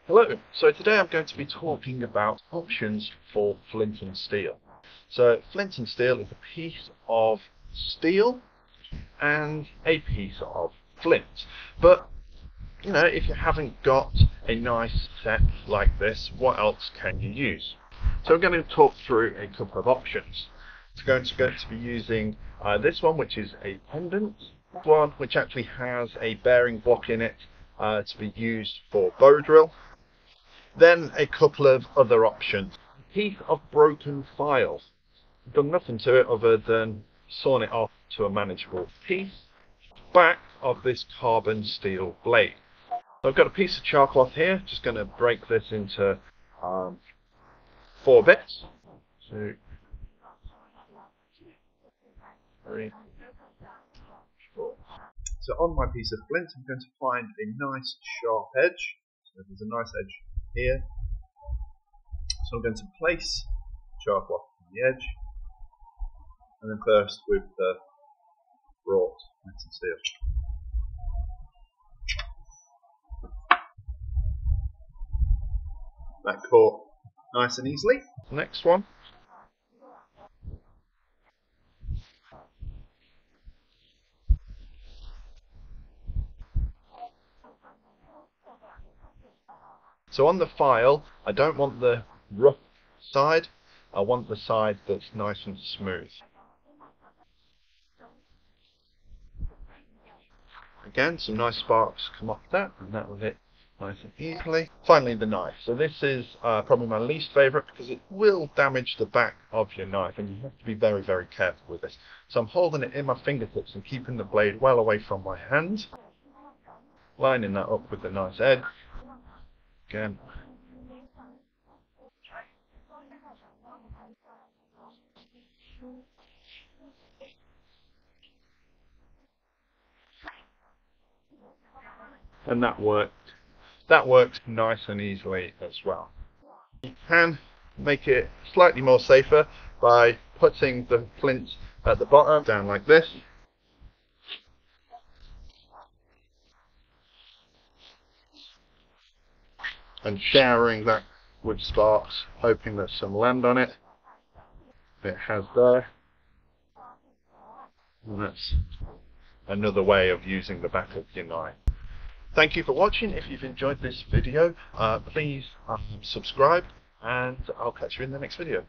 Hello, so today I'm going to be talking about options for flint and steel. So flint and steel is a piece of steel and a piece of flint. But, you know, if you haven't got a nice set like this, what else can you use? So I'm going to talk through a couple of options. So I'm going to be using this one, which is a pendant. One which actually has a bearing block in it to be used for bow drill. Then a couple of other options. A piece of broken file. I've done nothing to it other than sawn it off to a manageable piece. Back of this carbon steel blade. So I've got a piece of char cloth here. Just going to break this into 4 bits. 2, 3, 4. So on my piece of flint, I'm going to find a nice sharp edge. So there's a nice edge here. So I'm going to place char cloth on the edge, and then first with the wrought metal steel. That caught nice and easily. Next one. So on the file, I don't want the rough side, I want the side that's nice and smooth. Again, some nice sparks come off that, and that was it nice and easily. Finally, the knife. So this is probably my least favourite because it will damage the back of your knife, and you have to be very, very careful with this. So I'm holding it in my fingertips and keeping the blade well away from my hand, lining that up with the nice edge. Again. And that worked. That works nice and easily as well. You can make it slightly more safer by putting the flint at the bottom down like this. And showering that with sparks, hoping that some land on it. It has there. And that's another way of using the back of your knife. Thank you for watching. If you've enjoyed this video, please subscribe, and I'll catch you in the next video.